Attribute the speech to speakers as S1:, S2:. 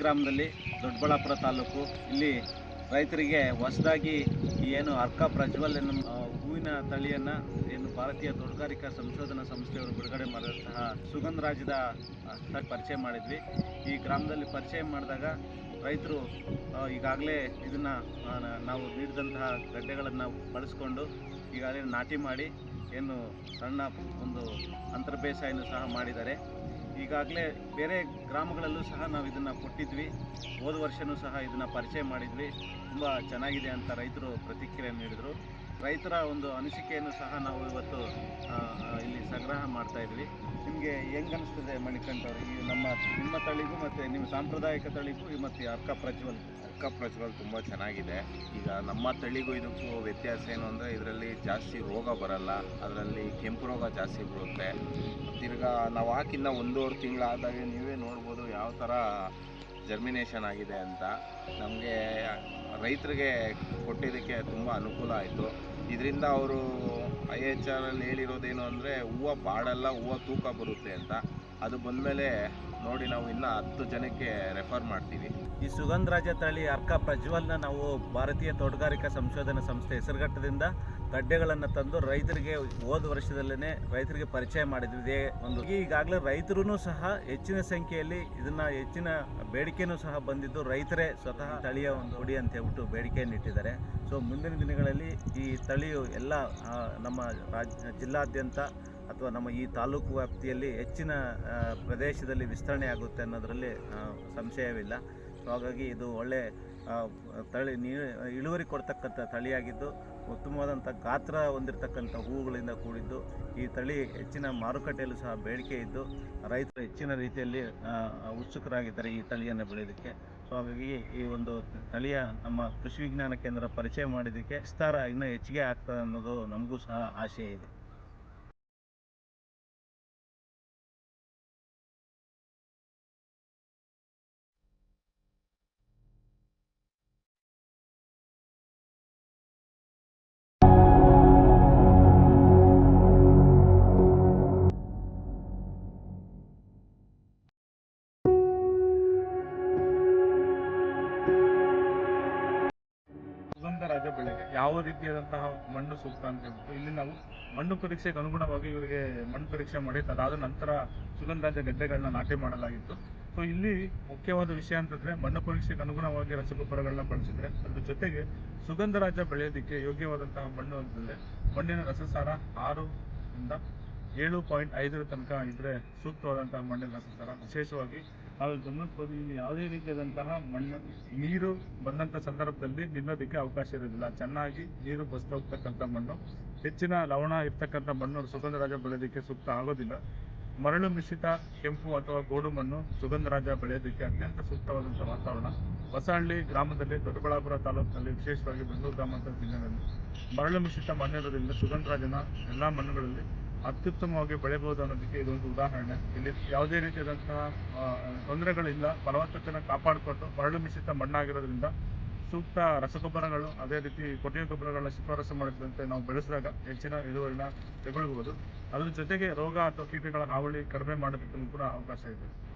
S1: ಗ್ರಾಮದಲ್ಲಿ ದೊಡ್ಡಬಳ್ಳಾಪುರ ತಾಲೂಕು ಇಲ್ಲಿ ರೈತರಿಗೆ ಹೊಸದಾಗಿ ಏನು ಅರ್ಕ ಪ್ರಜ್ವಲ್ ಎನ್ನುವ ಹೂವಿನ ತಳಿಯನ್ನು ಏನು ಭಾರತೀಯ ತೋಟಗಾರಿಕಾ ಸಂಶೋಧನಾ ಸಂಸ್ಥೆಯವರು ಬಿಡುಗಡೆ ಮಾಡಿದಂತಹ ಸುಗಂಧರಾಜದ ಪರಿಚಯ ಮಾಡಿದ್ವಿ. ಈ ಗ್ರಾಮದಲ್ಲಿ ಪರಿಚಯ ಮಾಡಿದಾಗ ರೈತರು ಈಗಾಗಲೇ ಇದನ್ನು ನಾವು ನೀಡಿದಂತಹ ಗಡ್ಡೆಗಳನ್ನು ಬಳಸ್ಕೊಂಡು ಈಗಾಗಲೇ ನಾಟಿ ಮಾಡಿ ಏನು ಸಣ್ಣ ಒಂದು ಅಂತರ ಬೇಸಾಯನೂ ಸಹ ಮಾಡಿದ್ದಾರೆ. ಈಗಾಗಲೇ ಬೇರೆ ಗ್ರಾಮಗಳಲ್ಲೂ ಸಹ ನಾವು ಇದನ್ನು ಕೊಟ್ಟಿದ್ವಿ. ಹೋದ ವರ್ಷವೂ ಸಹ ಇದನ್ನು ಪರಿಚಯ ಮಾಡಿದ್ವಿ. ತುಂಬ ಚೆನ್ನಾಗಿದೆ ಅಂತ ರೈತರು ಪ್ರತಿಕ್ರಿಯೆ ನೀಡಿದರು. ರೈತರ ಒಂದು ಅನಿಸಿಕೆಯನ್ನು ಸಹ ನಾವು ಇವತ್ತು ಇಲ್ಲಿ ಸಂಗ್ರಹ ಮಾಡ್ತಾಯಿದ್ವಿ. ನಿಮಗೆ ಹೆಂಗೆ ಅನಿಸ್ತದೆ ಮಣಿಕಂಠ ಅವರು, ಈ ನಿಮ್ಮ ತಳಿಗೂ ಮತ್ತು ನಿಮ್ಮ ಸಾಂಪ್ರದಾಯಿಕ ತಳಿಗೂ ಮತ್ತು ಅರ್ಕ ಪ್ರಜ್ವಲ್
S2: ತುಂಬ ಚೆನ್ನಾಗಿದೆ. ಈಗ ನಮ್ಮ ತಳಿಗೂ ಇದಕ್ಕೂ ವ್ಯತ್ಯಾಸ ಏನು ಅಂದರೆ ಇದರಲ್ಲಿ ಜಾಸ್ತಿ ರೋಗ ಬರಲ್ಲ, ಅದರಲ್ಲಿ ಕೆಂಪು ರೋಗ ಜಾಸ್ತಿ ಬರುತ್ತೆ. ತಿರ್ಗಾ ನಾವು ಹಾಕಿನ್ನ 1.5 ತಿಂಗಳಾದಾಗ ನೀವೇ ನೋಡ್ಬೋದು ಯಾವ ಥರ ಜರ್ಮಿನೇಷನ್ ಆಗಿದೆ ಅಂತ. ನಮಗೆ ರೈತರಿಗೆ ಕೊಟ್ಟಿದ್ದಕ್ಕೆ ತುಂಬ ಅನುಕೂಲ ಆಯಿತು. ಇದರಿಂದ ಅವರು IHR ಅಲ್ಲಿ ಹೇಳಿರೋದೇನು ಅಂದರೆ ಹೂವು ಬಾಡಲ್ಲ, ಹೂವು ತೂಕ ಬರುತ್ತೆ ಅಂತ. ಅದು ಬಂದಮೇಲೆ ನೋಡಿ ನಾವು ಇನ್ನೂ 10 ಜನಕ್ಕೆ ರೆಫರ್ ಮಾಡ್ತೀವಿ.
S1: ಈ ಸುಗಂಧರಾಜ ತಳಿ ಅರ್ಕ ಪ್ರಜ್ವಲ್ನ ನಾವು ಭಾರತೀಯ ತೋಟಗಾರಿಕಾ ಸಂಶೋಧನಾ ಸಂಸ್ಥೆ ಹೆಸರುಘಟ್ಟದಿಂದ ಗಡ್ಡೆಗಳನ್ನು ತಂದು ರೈತರಿಗೆ ಹೋದ ವರ್ಷದಲ್ಲೇ ರೈತರಿಗೆ ಪರಿಚಯ ಮಾಡಿದ್ವಿ. ಈಗಾಗಲೇ ರೈತರು ಸಹ ಹೆಚ್ಚಿನ ಸಂಖ್ಯೆಯಲ್ಲಿ ಇದನ್ನು ಹೆಚ್ಚಿನ ಬೇಡಿಕೆಯೂ ಸಹ ಬಂದಿದ್ದು ರೈತರೇ ಸ್ವತಃ ತಳಿಯ ಒಂದು ಕೊಡಿ ಅಂತ ಹೇಳ್ಬಿಟ್ಟು ಬೇಡಿಕೆಯನ್ನು ಇಟ್ಟಿದ್ದಾರೆ. ಸೊ ಮುಂದಿನ ದಿನಗಳಲ್ಲಿ ಈ ತಳಿಯು ಎಲ್ಲ ನಮ್ಮ ಜಿಲ್ಲಾದ್ಯಂತ ಅಥವಾ ನಮ್ಮ ಈ ತಾಲೂಕು ವ್ಯಾಪ್ತಿಯಲ್ಲಿ ಹೆಚ್ಚಿನ ಪ್ರದೇಶದಲ್ಲಿ ವಿಸ್ತರಣೆ ಆಗುತ್ತೆ ಅನ್ನೋದರಲ್ಲಿ ಸಂಶಯವಿಲ್ಲ. ಸೊ ಹಾಗಾಗಿ ಇದು ಒಳ್ಳೆ ತಳಿ ಇಳುವರಿ ಕೊಡ್ತಕ್ಕಂಥ ತಳಿಯಾಗಿದ್ದು ಉತ್ತಮವಾದಂಥ ಗಾತ್ರ ಹೊಂದಿರತಕ್ಕಂಥ ಹೂವುಗಳಿಂದ ಕೂಡಿದ್ದು ಈ ತಳಿ ಹೆಚ್ಚಿನ ಮಾರುಕಟ್ಟೆಯಲ್ಲೂ ಸಹ ಬೇಡಿಕೆ ಇದ್ದು ರೈತರು ಹೆಚ್ಚಿನ ರೀತಿಯಲ್ಲಿ ಉತ್ಸುಕರಾಗಿದ್ದಾರೆ ಈ ತಳಿಯನ್ನು ಬೆಳೆಯೋದಕ್ಕೆ. ಸೊ ಹಾಗಾಗಿ ಈ ಒಂದು ತಳಿಯ ನಮ್ಮ ಕೃಷಿ ವಿಜ್ಞಾನ ಕೇಂದ್ರ ಪರಿಚಯ ಮಾಡಿದ್ದಕ್ಕೆ ವಿಸ್ತಾರ ಇನ್ನೂ ಹೆಚ್ಚಿಗೆ ಆಗ್ತದೆ ಅನ್ನೋದು ನಮಗೂ ಸಹ ಆಶೆ ಇದೆ.
S3: ಸುಗಂಧರಾಜ ಬೆಳೆಗೆ ಯಾವ ರೀತಿಯಾದಂತಹ ಮಣ್ಣು ಸೂಕ್ತ ಅಂತ ಹೇಳ್ಬಿಟ್ಟು ಇಲ್ಲಿ ನಾವು ಮಣ್ಣು ಪರೀಕ್ಷೆಗೆ ಅನುಗುಣವಾಗಿ ಇವರಿಗೆ ಮಣ್ಣು ಪರೀಕ್ಷೆ ಮಾಡಿ ಅದಾದ ನಂತರ ಸುಗಂಧರಾಜ ಗಡ್ಡೆಗಳನ್ನ ನಾಟಿ ಮಾಡಲಾಗಿತ್ತು. ಸೊ ಇಲ್ಲಿ ಮುಖ್ಯವಾದ ವಿಷಯ ಅಂತಂದ್ರೆ ಮಣ್ಣು ಪರೀಕ್ಷೆಗೆ ಅನುಗುಣವಾಗಿ ರಸಗೊಬ್ಬರಗಳನ್ನ ಬಳಸಿದ್ರೆ ಅದ್ರ ಜೊತೆಗೆ ಸುಗಂಧರಾಜ ಬೆಳೆಯೋದಕ್ಕೆ ಯೋಗ್ಯವಾದಂತಹ ಮಣ್ಣು ಅಂತಂದ್ರೆ ಮಣ್ಣಿನ ರಸಸಾರ 6ರಿಂದ 7.5 ತನಕ ಇದ್ರೆ ಸೂಕ್ತವಾದಂತಹ ಮಣ್ಣಿನ ರಸಸಾರ. ವಿಶೇಷವಾಗಿ ನಾವು ಗಮನಿಸಬಹುದು, ಇಲ್ಲಿ ಯಾವುದೇ ರೀತಿಯಾದಂತಹ ಮಣ್ಣು ನೀರು ಬಂದಂಥ ಸಂದರ್ಭದಲ್ಲಿ ನಿಲ್ಲೋದಕ್ಕೆ ಅವಕಾಶ ಇರೋದಿಲ್ಲ. ಚೆನ್ನಾಗಿ ನೀರು ಬಸ್ತಾ ಹೋಗ್ತಕ್ಕಂಥ ಮಣ್ಣು, ಹೆಚ್ಚಿನ ಲವಣ ಇರ್ತಕ್ಕಂಥ ಮಣ್ಣು ಸುಗಂಧರಾಜ ಬೆಳೆಯೋದಕ್ಕೆ ಸೂಕ್ತ ಆಗೋದಿಲ್ಲ. ಮರಳು ಮಿಶ್ರಿತ ಕೆಂಪು ಅಥವಾ ಗೋಡು ಮಣ್ಣು ಸುಗಂಧರಾಜ ಬೆಳೆಯೋದಕ್ಕೆ ಅತ್ಯಂತ ಸೂಕ್ತವಾದಂಥ ವಾತಾವರಣ. ಹೊಸಹಳ್ಳಿ ಗ್ರಾಮದಲ್ಲಿ, ದೊಡ್ಡಬಳ್ಳಾಪುರ ತಾಲೂಕಿನಲ್ಲಿ, ವಿಶೇಷವಾಗಿ ಬೆಂಗಳೂರು ಗ್ರಾಮಾಂತರ ಜಿಲ್ಲೆಯಲ್ಲಿ ಮರಳು ಮಿಶ್ರಿತ ಮಣ್ಣಿರೋದ್ರಿಂದ ಸುಗಂಧರಾಜನ ಎಲ್ಲ ಮಣ್ಣುಗಳಲ್ಲಿ ಅತ್ಯುತ್ತಮವಾಗಿ ಬೆಳೆಯಬಹುದು ಅನ್ನೋದಕ್ಕೆ ಇದೊಂದು ಉದಾಹರಣೆ. ಇಲ್ಲಿ ಯಾವುದೇ ರೀತಿಯಾದಂತಹ ತೊಂದರೆಗಳಿಲ್ಲ. ಫಲವತ್ತತೆಯನ್ನು ಕಾಪಾಡಿಕೊಂಡು ಮರಳು ಮಿಶ್ರಿತ ಮಣ್ಣಾಗಿರೋದ್ರಿಂದ ಸೂಕ್ತ ರಸಗೊಬ್ಬರಗಳು, ಅದೇ ರೀತಿ ಕೊಟ್ಟಿಗೆ ಗೊಬ್ಬರಗಳನ್ನ ಶಿಫಾರಸು ಮಾಡಿದಂತೆ ನಾವು ಬೆಳೆಸಿದಾಗ ಹೆಚ್ಚಿನ ಇಳುವರಿನ ತೆಗೊಳ್ಬಹುದು. ಅದ್ರ ಜೊತೆಗೆ ರೋಗ ಅಥವಾ ಕೀಟಗಳ ಹಾವಳಿ ಕಡಿಮೆ ಮಾಡೋದಕ್ಕೂ ಕೂಡ ಅವಕಾಶ ಇದೆ.